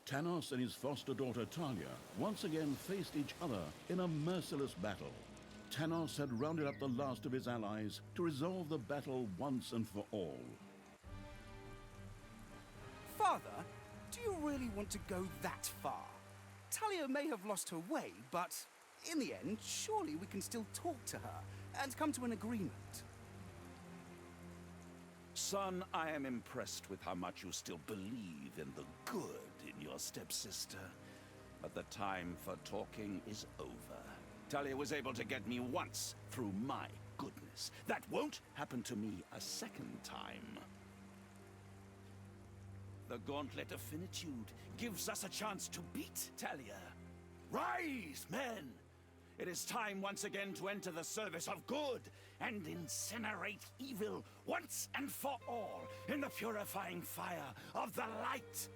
Tanos and his foster daughter Thalya once again faced each other in a merciless battle. Tanos had rounded up the last of his allies to resolve the battle once and for all. Father, do you really want to go that far? Thalya may have lost her way, but in the end, surely we can still talk to her and come to an agreement. Son, I am impressed with how much you still believe in the good in your stepsister. But the time for talking is over. Thalya was able to get me once through my goodness. That won't happen to me a second time. The Gauntlet of Finitude gives us a chance to beat Thalya. Rise, men! It is time once again to enter the service of good and incinerate evil once and for all in the purifying fire of the light.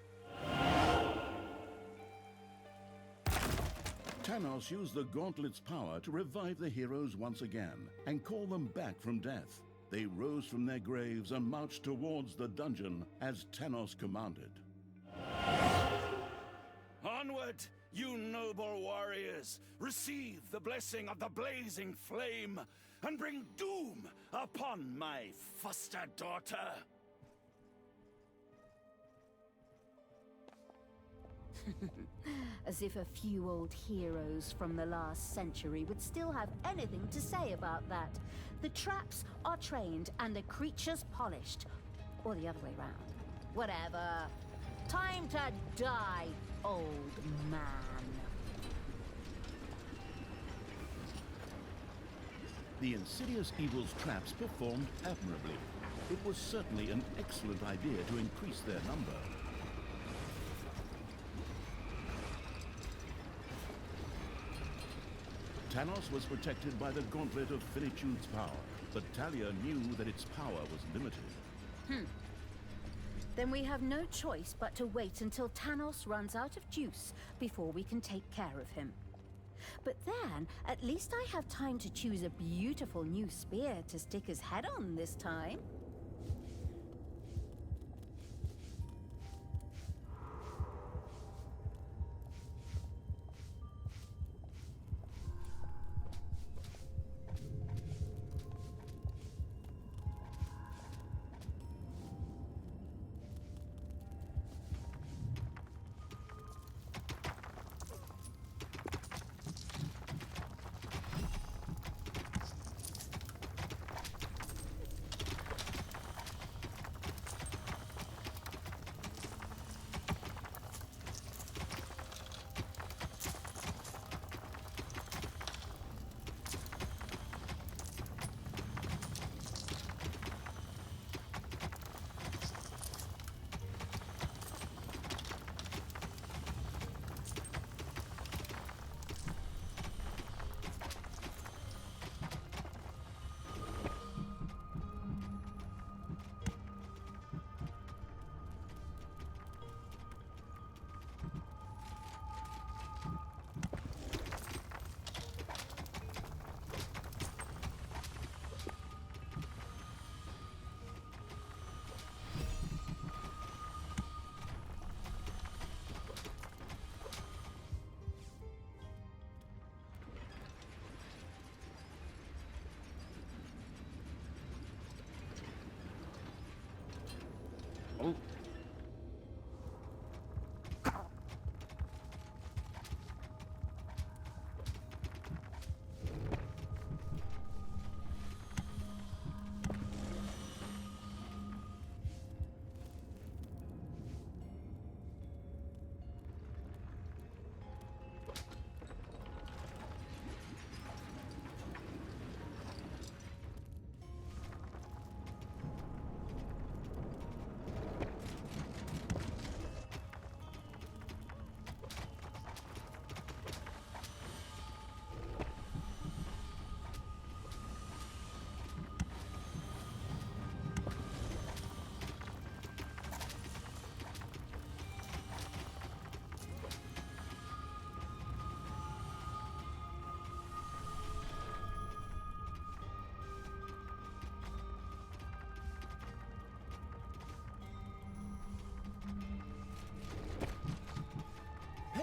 Tanos used the Gauntlet's power to revive the heroes once again and call them back from death. They rose from their graves and marched towards the dungeon as Tanos commanded. Onward, you noble warriors! Receive the blessing of the blazing flame and bring doom upon my foster daughter! As if a few old heroes from the last century would still have anything to say about that. The traps are trained and the creatures polished. Or the other way round. Whatever. Time to die, old man. The insidious evil's traps performed admirably. It was certainly an excellent idea to increase their number. Tanos was protected by the Gauntlet of Finitude's power, but Thalya knew that its power was limited. Then we have no choice but to wait until Tanos runs out of juice before we can take care of him. But then, at least I have time to choose a beautiful new spear to stick his head on this time.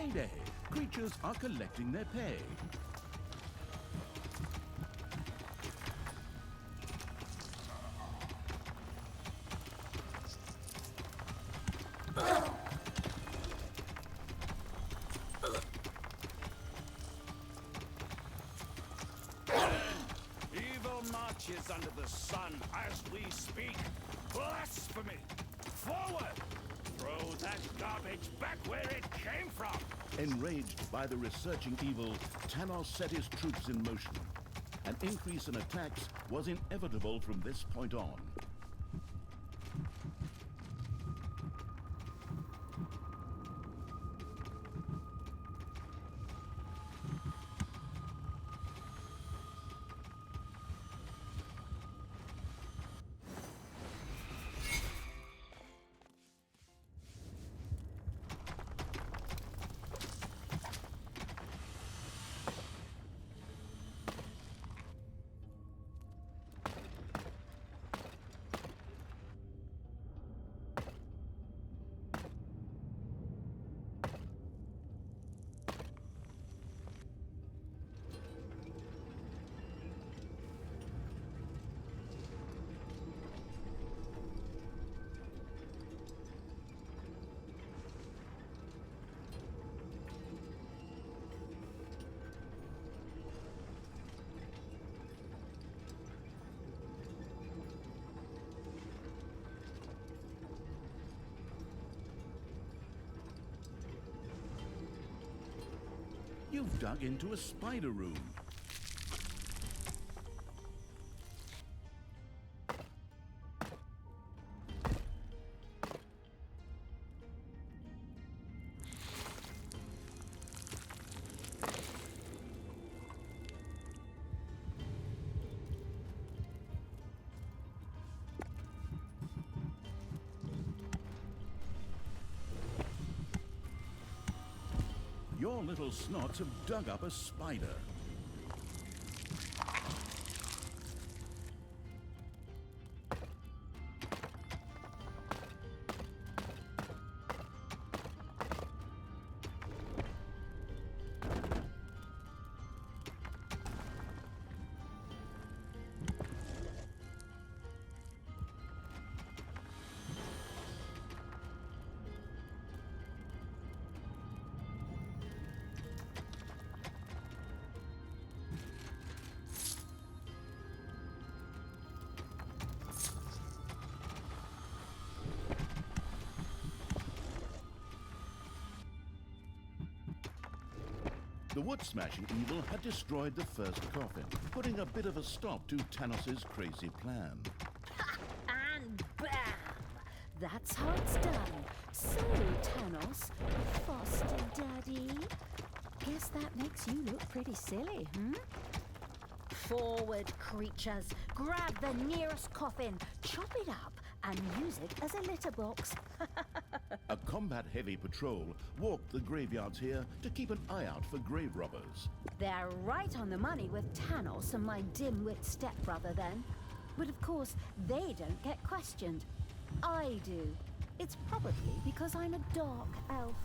Payday! Creatures are collecting their pay. Evil marches under the sun as we speak. Blasphemy! Forward! Throw that garbage back where it came from! Enraged by the resurging evil, Tanos set his troops in motion. An increase in attacks was inevitable from this point on. You've dug into a spider room. Your little snots have dug up a spider. The wood-smashing evil had destroyed the first coffin, putting a bit of a stop to Tanos' crazy plan. And bam! That's how it's done. So, Tanos, foster daddy, guess that makes you look pretty silly, hmm? Forward, creatures. Grab the nearest coffin, chop it up, and use it as a litter box. A combat-heavy patrol walked the graveyards here to keep an eye out for grave robbers. They're right on the money with Tanos and my dim-wit stepbrother then. But of course, they don't get questioned. I do. It's probably because I'm a dark elf.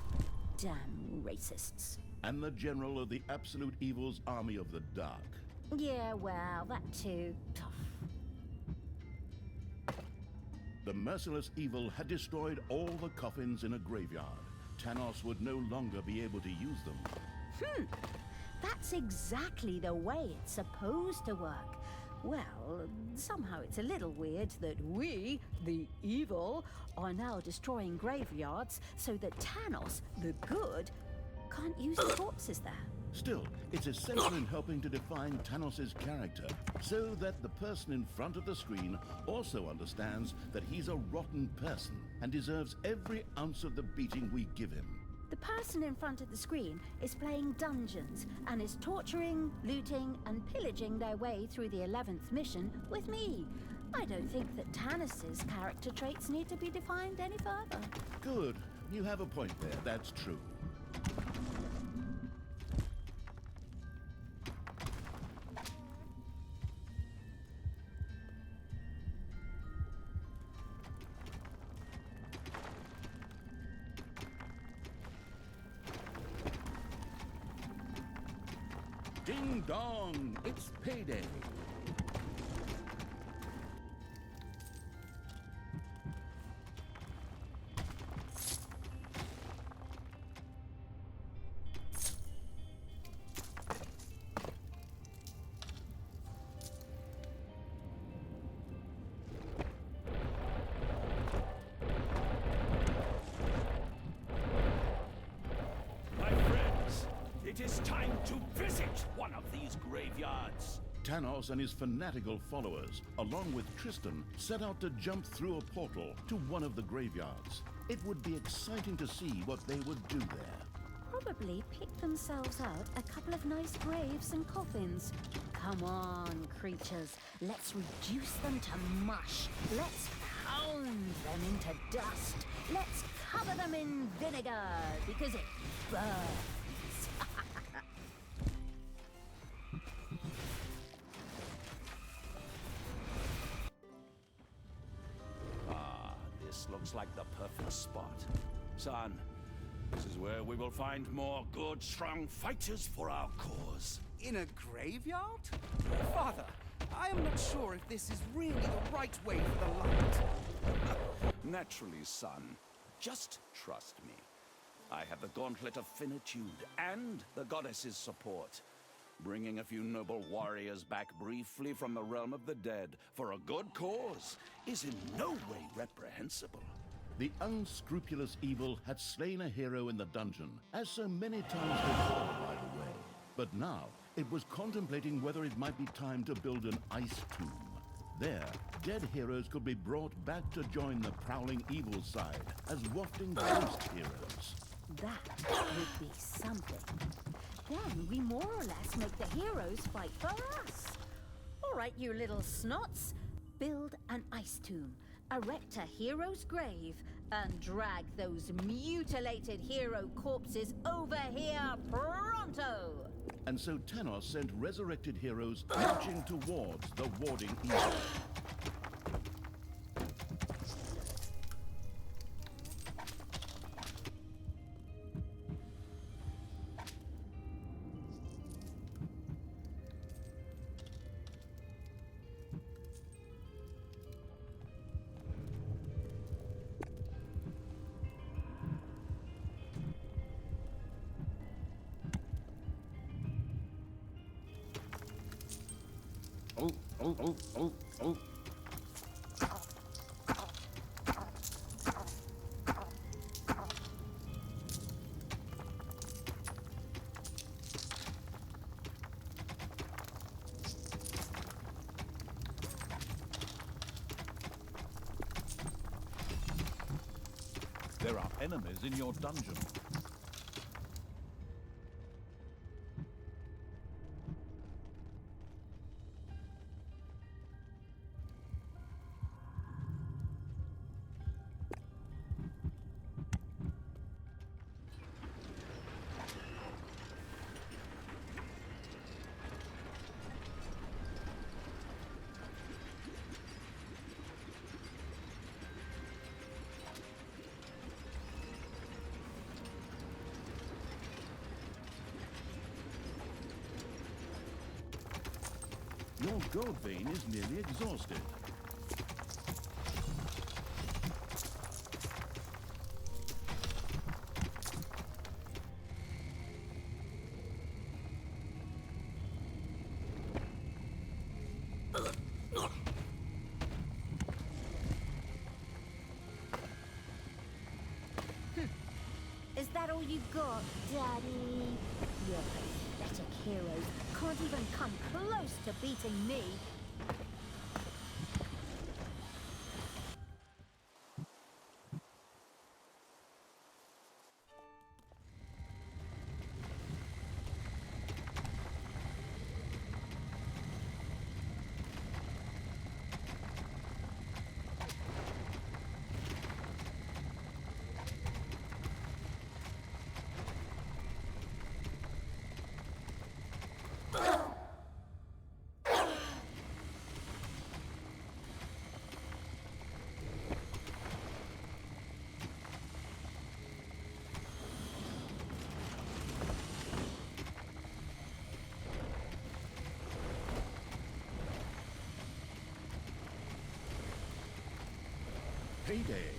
Damn racists. And the general of the absolute evil's army of the dark. Yeah, well, that too. Tough. The merciless evil had destroyed all the coffins in a graveyard. Tanos would no longer be able to use them. That's exactly the way it's supposed to work. Well, somehow it's a little weird that we, the evil, are now destroying graveyards so that Tanos, the good, can't use the corpses there. Still, it's essential in helping to define Tanos' character, so that the person in front of the screen also understands that he's a rotten person and deserves every ounce of the beating we give him. The person in front of the screen is playing dungeons and is torturing, looting, and pillaging their way through the 11th mission with me. I don't think that Tanos' character traits need to be defined any further. Good. You have a point there, that's true. Ding dong, it's payday. It is time to visit one of these graveyards. Tanos and his fanatical followers, along with Tristan, set out to jump through a portal to one of the graveyards. It would be exciting to see what they would do there. Probably pick themselves out a couple of nice graves and coffins. Come on, creatures. Let's reduce them to mush. Let's pound them into dust. Let's cover them in vinegar because it burns. This looks like the perfect spot. Son, this is where we will find more good, strong fighters for our cause. In a graveyard? Father, I am not sure if this is really the right way for the light. Naturally, son. Just trust me. I have the Gauntlet of Finitude and the Goddess's support. Bringing a few noble warriors back briefly from the realm of the dead for a good cause is in no way reprehensible. The unscrupulous evil had slain a hero in the dungeon, as so many times before, by the way. But now, it was contemplating whether it might be time to build an ice tomb. There, dead heroes could be brought back to join the prowling evil side as wafting ghost heroes. That would be something. Then we more or less make the heroes fight for us. All right, you little snots. Build an ice tomb, erect a hero's grave, and drag those mutilated hero corpses over here pronto! And so Tanos sent resurrected heroes marching towards the warding evil. Oh. There are enemies in your dungeon. Your gold vein is nearly exhausted. Is that all you got, Daddy? Your pathetic heroes can't even come close to beating me. payday.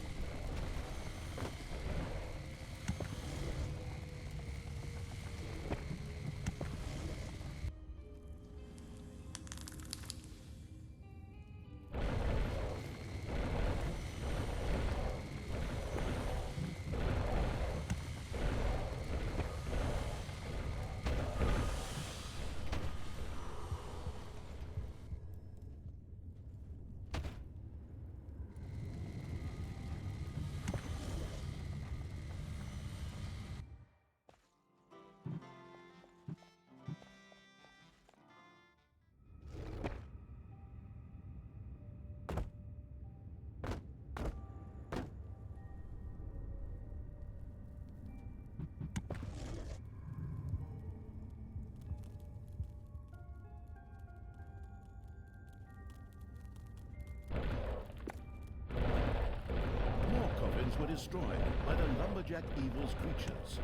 Were destroyed by the lumberjack evil's creatures.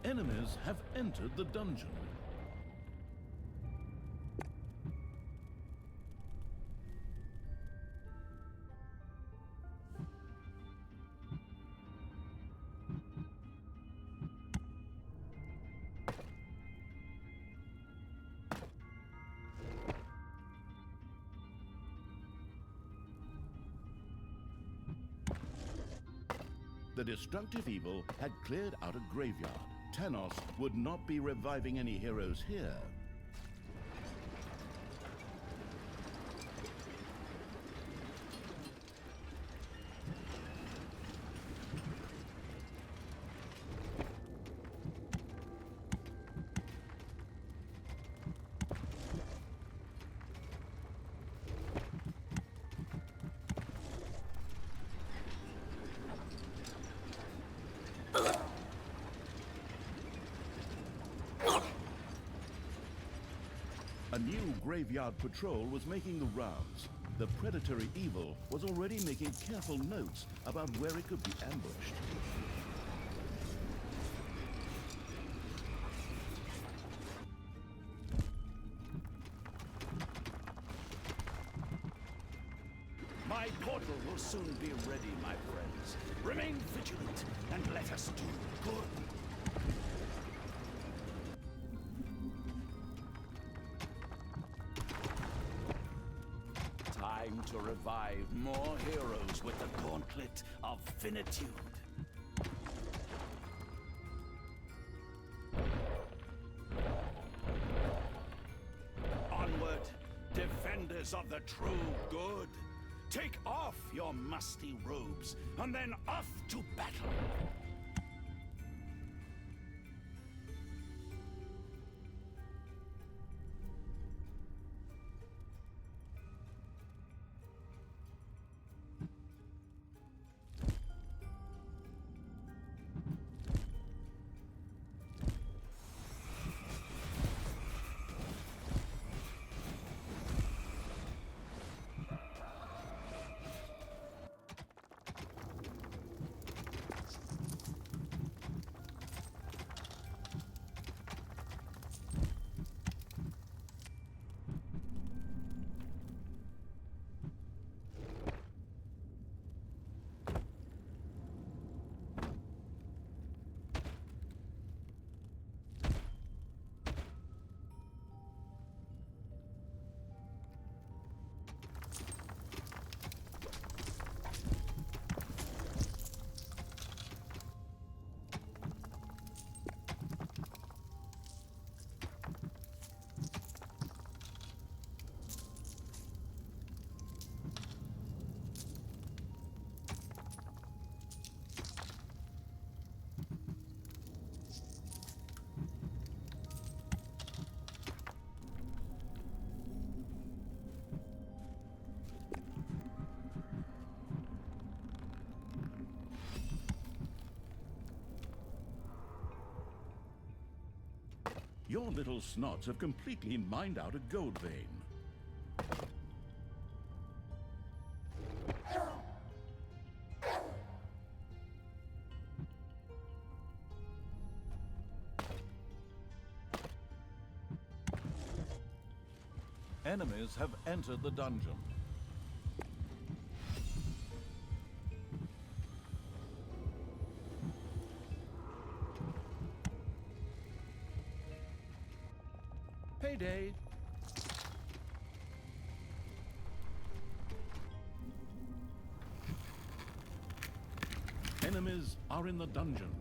Enemies have entered the dungeon. The destructive evil had cleared out a graveyard. Tanos would not be reviving any heroes here. A new graveyard patrol was making the rounds. The predatory evil was already making careful notes about where it could be ambushed. My portal will soon be ready, my friends. Remain vigilant and let us do good. Time to revive more heroes with the Gauntlet of Finitude. Onward, defenders of the true good. Take off your musty robes, and then off to battle! Your little snots have completely mined out a gold vein. Enemies have entered the dungeon. Payday. Enemies are in the dungeon.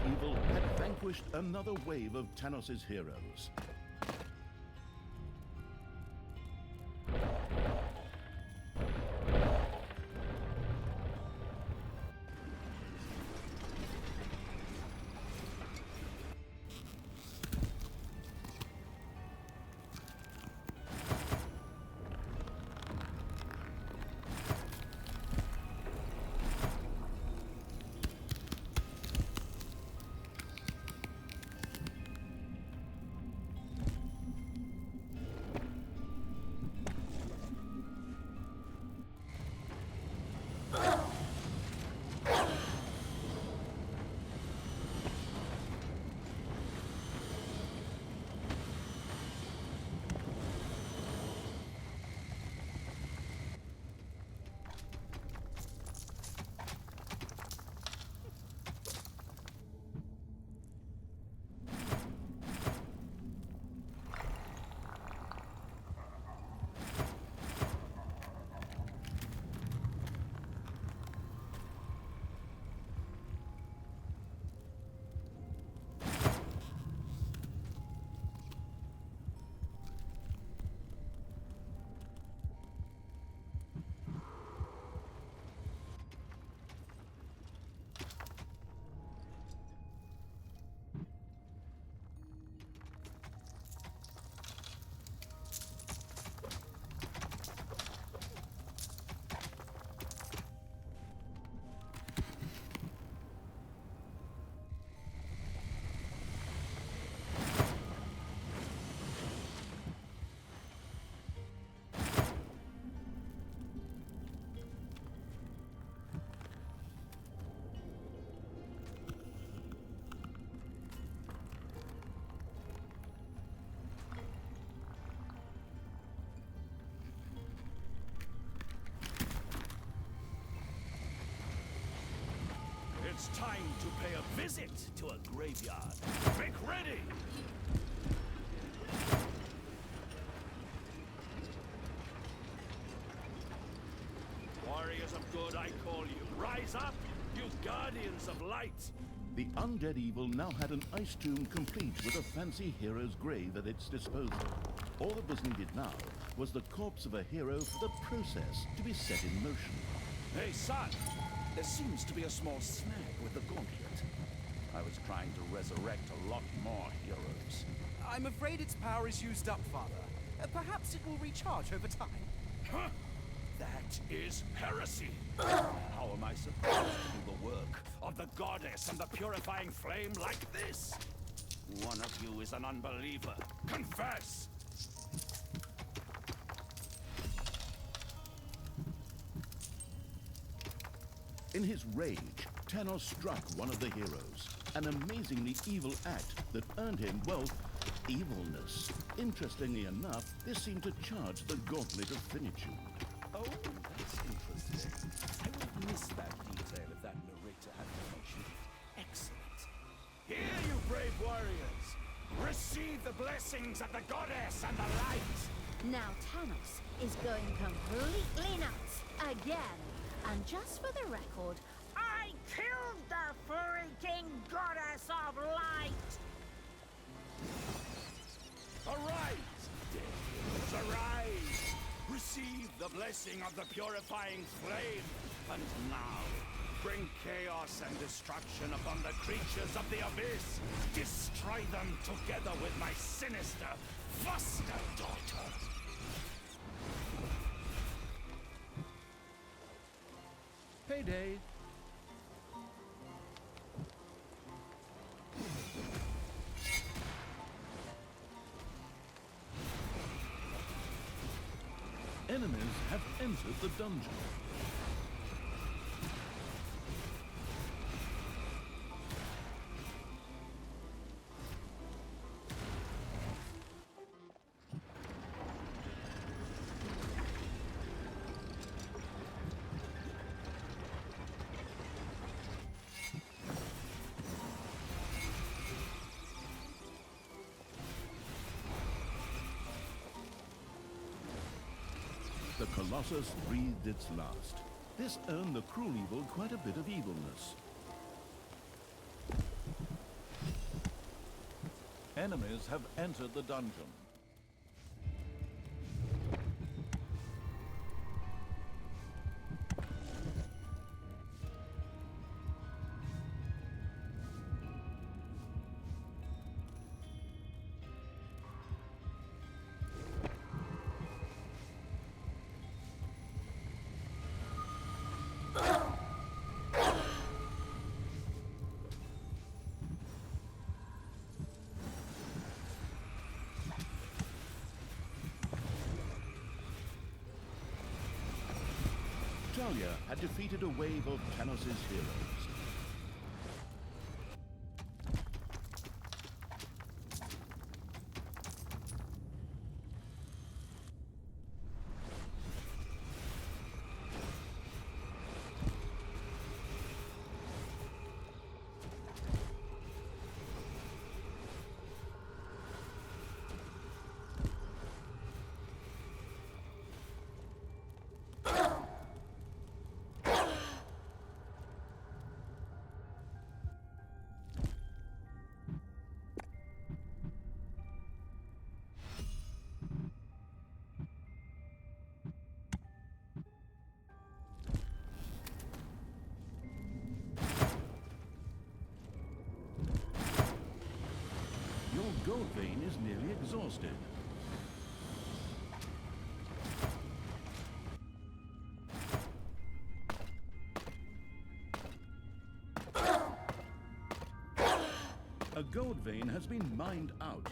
Evil had vanquished another wave of Tanos' heroes. It's time to pay a visit to a graveyard. Make ready! Warriors of good, I call you. Rise up, you guardians of light! The undead evil now had an ice tomb complete with a fancy hero's grave at its disposal. All that was needed now was the corpse of a hero for the process to be set in motion. Hey, son! There seems to be a small snag with the gauntlet. I was trying to resurrect a lot more heroes. I'm afraid its power is used up, Father. Perhaps it will recharge over time. Huh? That is heresy! How am I supposed to do the work of the goddess and the purifying flame like this? One of you is an unbeliever. Confess! In his rage, Tanos struck one of the heroes, an amazingly evil act that earned him, well, evilness. Interestingly enough, this seemed to charge the gauntlet of finitude. Oh, that's interesting. I would have missed that detail if that narrator hadn't mentioned it. Excellent. Here, you brave warriors! Receive the blessings of the goddess and the light! Now Tanos is going completely nuts again. And just for the record, I killed the freaking goddess of light! Arise, demons, arise! Receive the blessing of the purifying flame, and now Bring chaos and destruction upon the creatures of the abyss. Destroy them together with my sinister foster daughter. Payday. Enemies have entered the dungeon. The Colossus breathed its last. This earned the cruel evil quite a bit of evilness. Enemies have entered the dungeon. Thalya had defeated a wave of Tanos' heroes. Your gold vein is nearly exhausted. A gold vein has been mined out.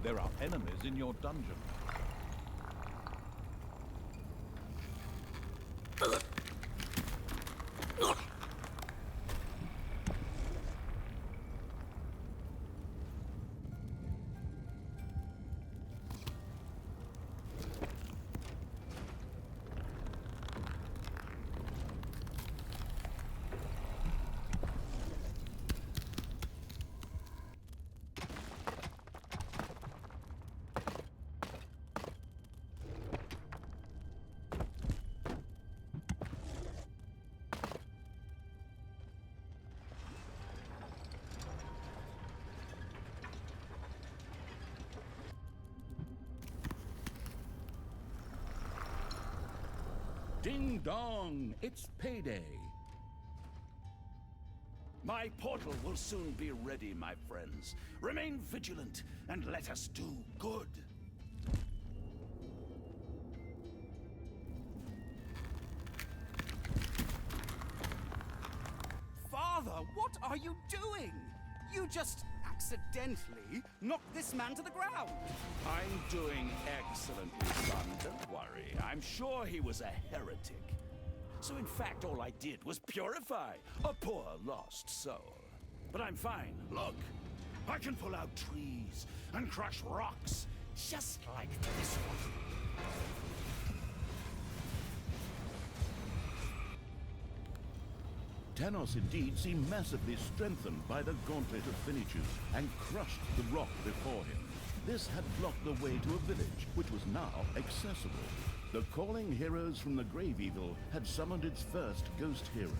There are enemies in your dungeon. Ding dong, it's payday. My portal will soon be ready, my friends. Remain vigilant and let us do good. Father, what are you doing? You just accidentally knocked this man to the ground. I'm doing excellently, son. Don't worry. I'm sure he was a heretic. So in fact, all I did was purify a poor lost soul. But I'm fine. Look, I can pull out trees and crush rocks, just like this one. Tanos indeed seemed massively strengthened by the Gauntlet of Finitude and crushed the rock before him. This had blocked the way to a village, which was now accessible. The calling heroes from the Grave Evil had summoned its first ghost hero.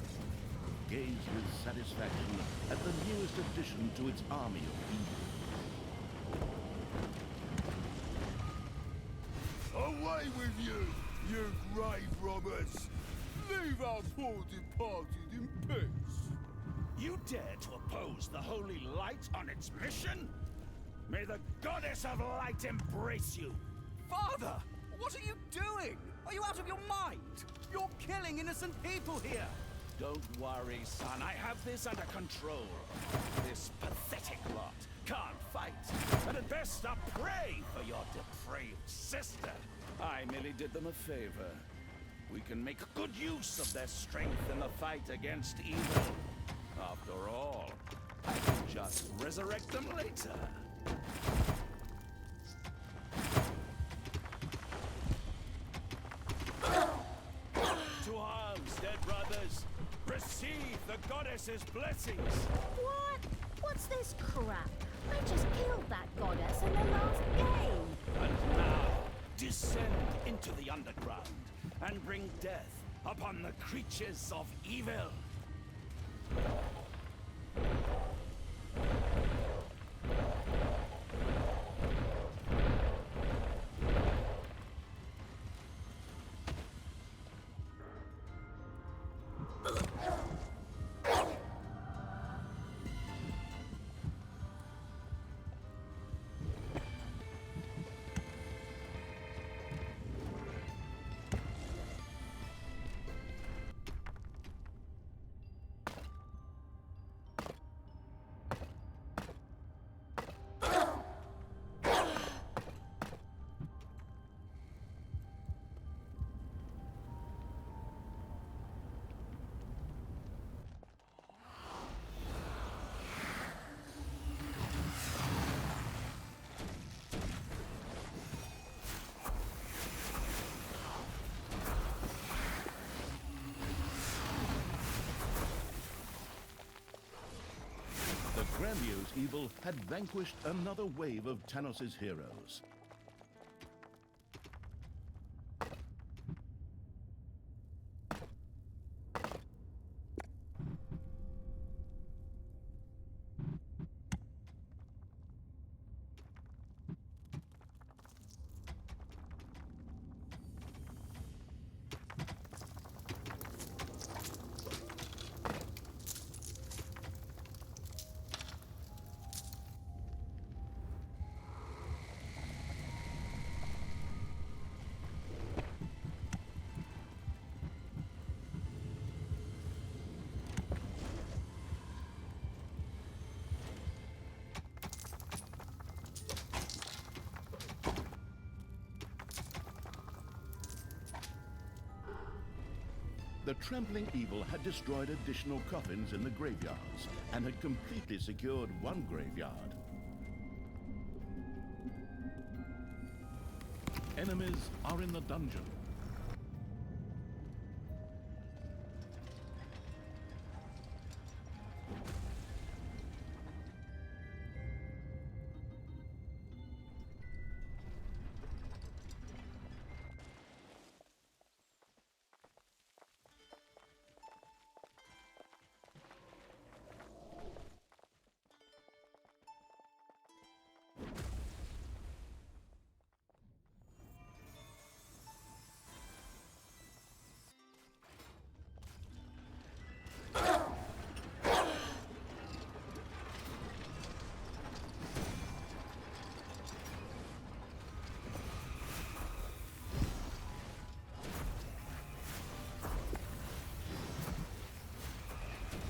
Gazed with satisfaction at the newest addition to its army of evil. Away with you, you grave robbers! Leave our poor departed in peace! You dare to oppose the holy light on its mission? May the goddess of light embrace you! Father, what are you doing? Are you out of your mind? You're killing innocent people here. Don't worry, son. I have this under control. This pathetic lot can't fight, and at best are prey for your depraved sister. I merely did them a favor. We can make good use of their strength in the fight against evil. After all, I can just resurrect them later. To arms, dead brothers! Receive the goddess's blessings! What? What's this crap? I just killed that goddess in the last game. And now, descend into the underground and bring death upon the creatures of evil. The grandiose evil had vanquished another wave of Tanos' heroes. The trampling evil had destroyed additional coffins in the graveyards and had completely secured one graveyard. Enemies are in the dungeon.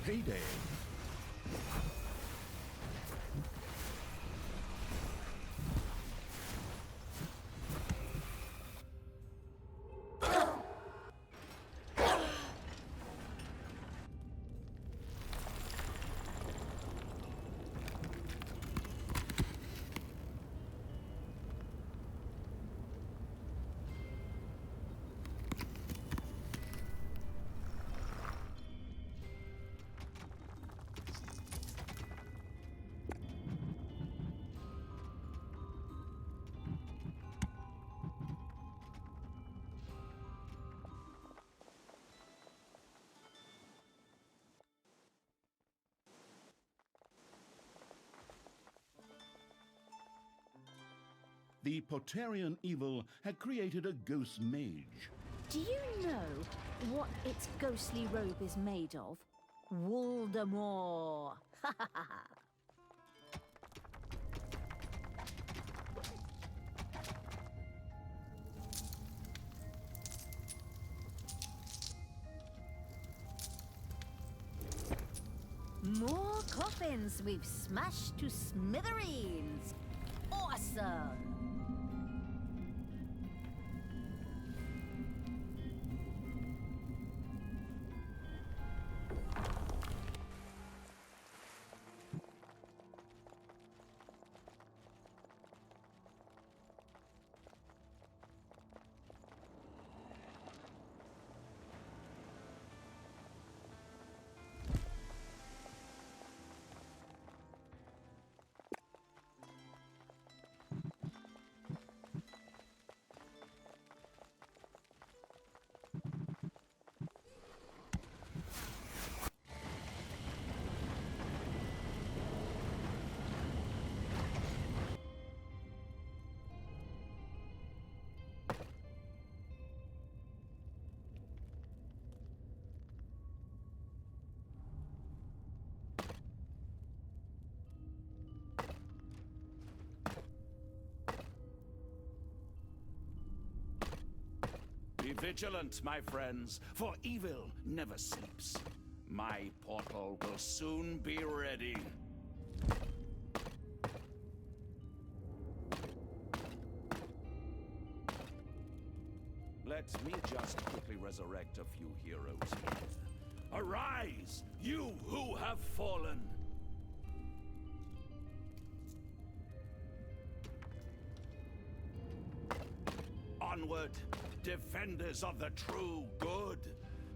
payday. The Potarian evil had created a ghost mage. Do you know what its ghostly robe is made of? Voldemort! Ha ha ha ha! More coffins we've smashed to smithereens! Awesome! Be vigilant, my friends, for evil never sleeps. My portal will soon be ready. Let me just quickly resurrect a few heroes here. Arise, you who have fallen! Onward, defenders of the true good!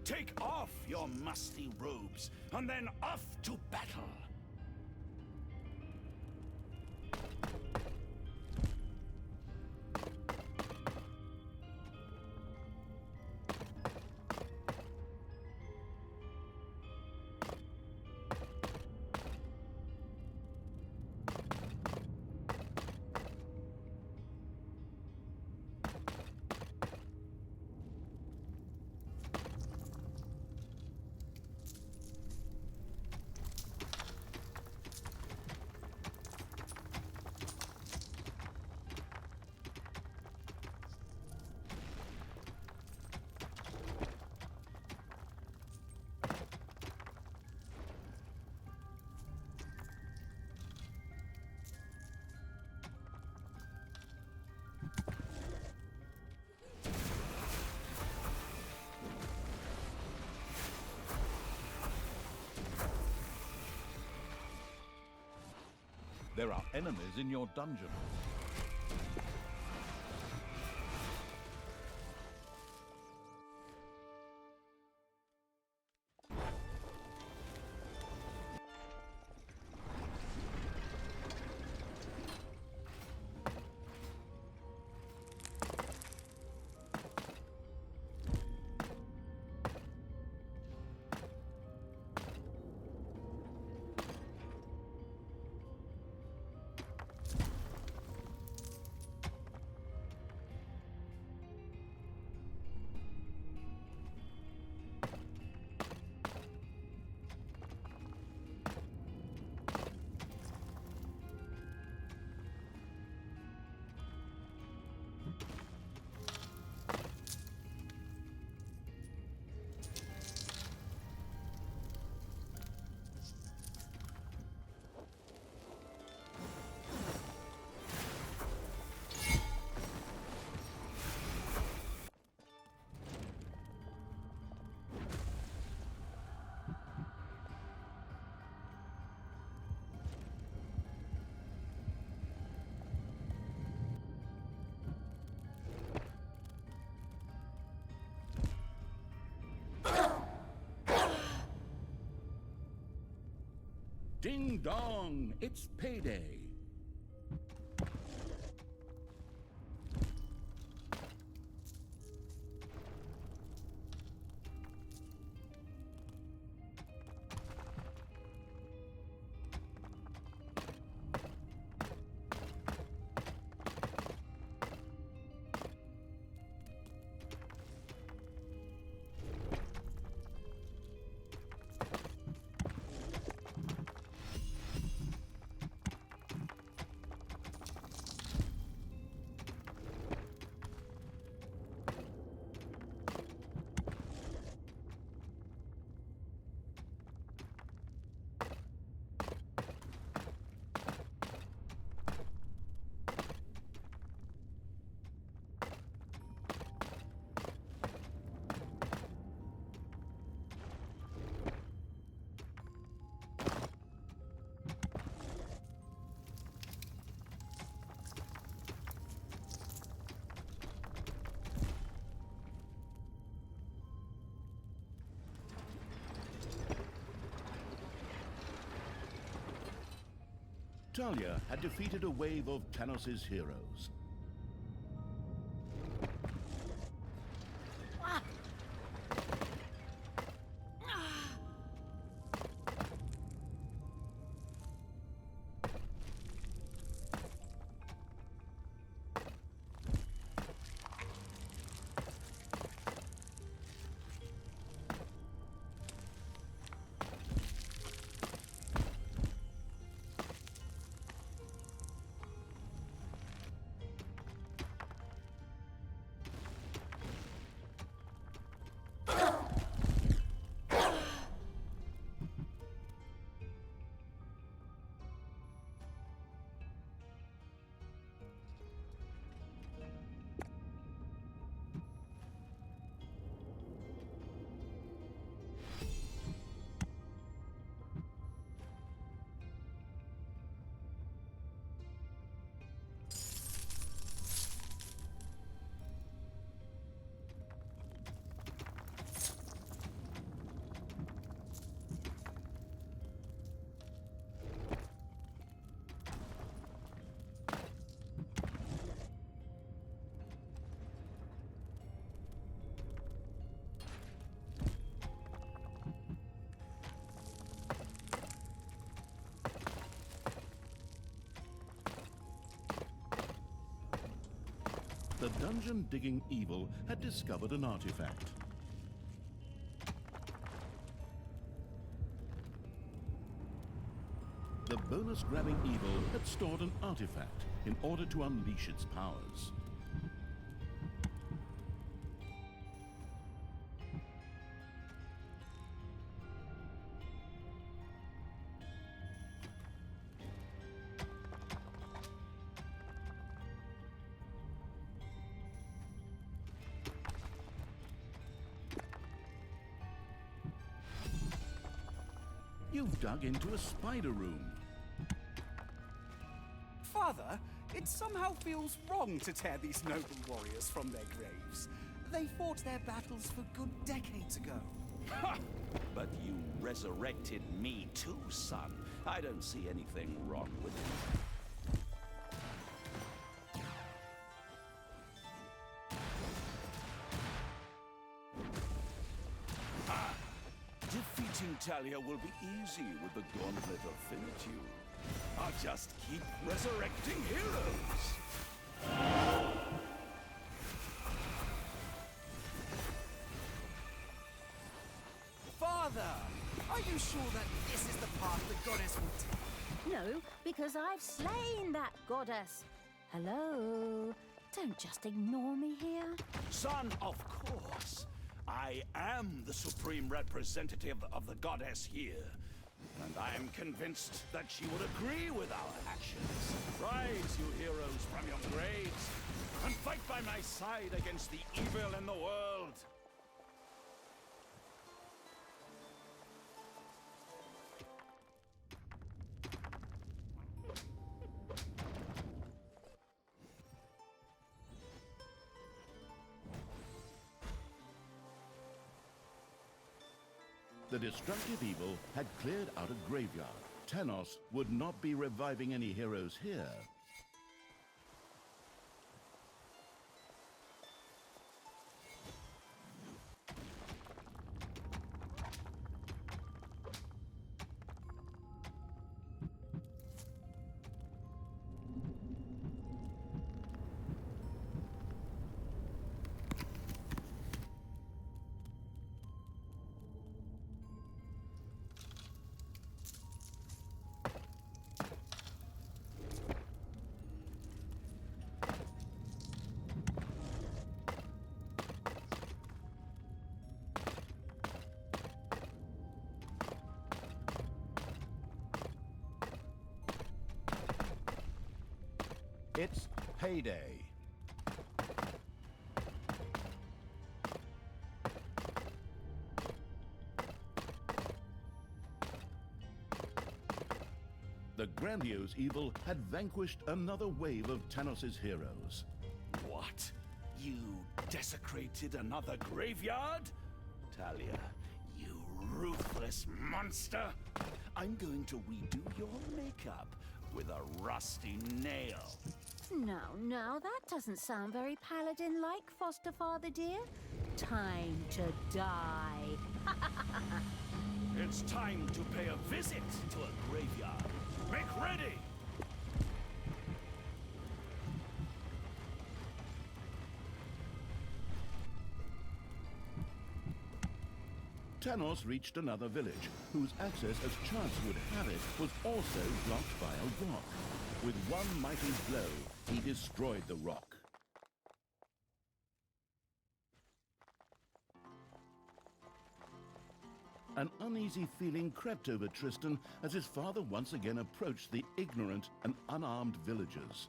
Take off your musty robes, and then off to battle! There are enemies in your dungeon. Ding dong! It's payday! Thalya had defeated a wave of Tanos' heroes. The dungeon-digging evil had discovered an artifact. The bonus-grabbing evil had stored an artifact in order to unleash its powers. You've dug into a spider room. Father, it somehow feels wrong to tear these noble warriors from their graves. They fought their battles for good decades ago. Ha! But you resurrected me too, son. I don't see anything wrong with it. Defeating Thalya will be easy with the Gauntlet of Finitude. I'll just keep resurrecting heroes. Father, are you sure that this is the path the goddess will take? No, because I've slain that goddess. Hello? Don't just ignore me here. Son, of course. I am the supreme representative of the goddess here. And I am convinced that she would agree with our actions. Rise, you heroes, from your graves, and fight by my side against the evil in the world. The destructive evil had cleared out a graveyard, Tanos would not be reviving any heroes here. It's payday. The grandiose evil had vanquished another wave of Tanos' heroes. What? You desecrated another graveyard? Thalya, you ruthless monster! I'm going to redo your makeup with a rusty nail. Now, that doesn't sound very paladin-like, foster father dear. Time to die. It's time to pay a visit to a graveyard. Make ready! Tanos reached another village, whose access, as chance would have it, was also blocked by a rock. With one mighty blow, he destroyed the rock. An uneasy feeling crept over Tristan as his father once again approached the ignorant and unarmed villagers.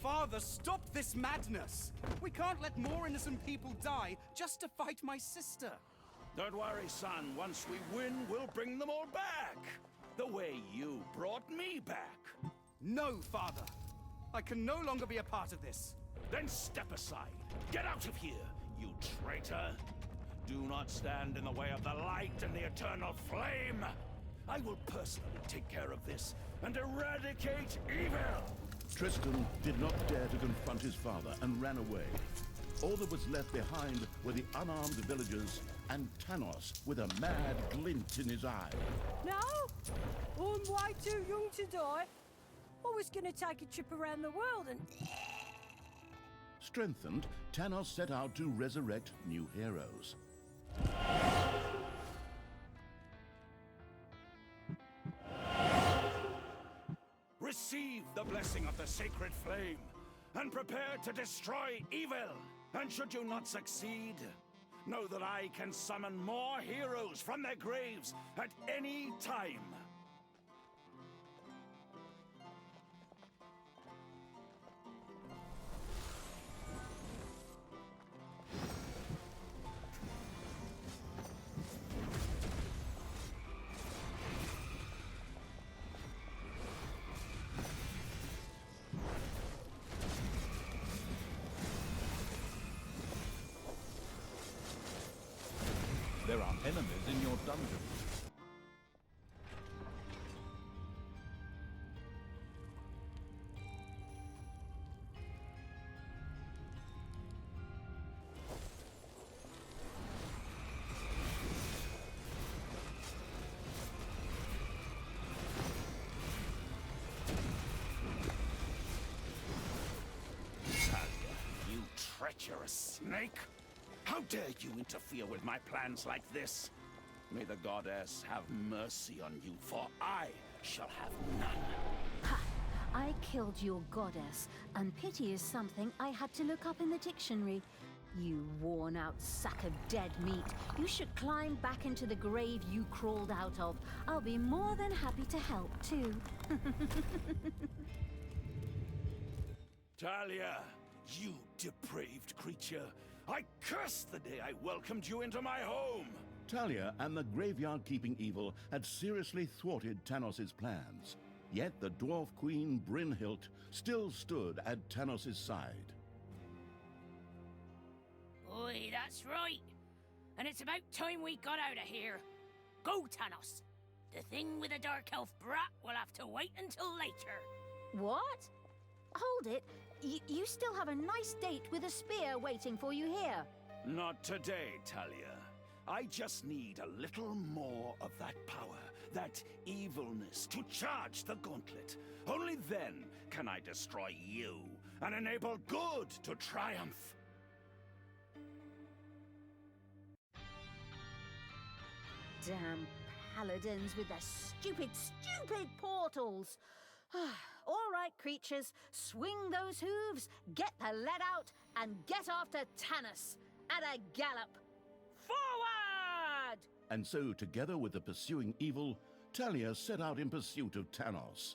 Father, stop this madness! We can't let more innocent people die just to fight my sister. Don't worry, son. Once we win, we'll bring them all back. The way you brought me back. No, Father. I can no longer be a part of this. Then step aside. Get out of here, you traitor. Do not stand in the way of the light and the eternal flame. I will personally take care of this and eradicate evil. Tristan did not dare to confront his father and ran away. All that was left behind were the unarmed villagers and Tanos with a mad glint in his eye. No? I'm way too young to die. I was gonna take a trip around the world and... Strengthened, Tanos set out to resurrect new heroes. Receive the blessing of the sacred flame, and prepare to destroy evil. And should you not succeed, know that I can summon more heroes from their graves at any time. There are enemies in your dungeon. Thalya, you treacherous snake! How dare you interfere with my plans like this? May the goddess have mercy on you, for I shall have none. Ha! I killed your goddess, and pity is something I had to look up in the dictionary. You worn-out sack of dead meat. You should climb back into the grave you crawled out of. I'll be more than happy to help, too. Thalya, you depraved creature. I curse the day I welcomed you into my home. Thalya and the graveyard-keeping evil had seriously thwarted Tanos' plans. Yet the dwarf queen Brynhild still stood at Tanos' side. Oi, that's right. And it's about time we got out of here. Go, Tanos. The thing with the Dark Elf brat will have to wait until later. What? Hold it. You still have a nice date with a spear waiting for you here. Not today, Thalya. I just need a little more of that power, that evilness, to charge the gauntlet. Only then can I destroy you and enable good to triumph. Damn paladins with their stupid portals. All right, creatures, swing those hooves, get the lead out, and get after Tanos at a gallop. Forward! And so, together with the pursuing evil, Thalya set out in pursuit of Tanos.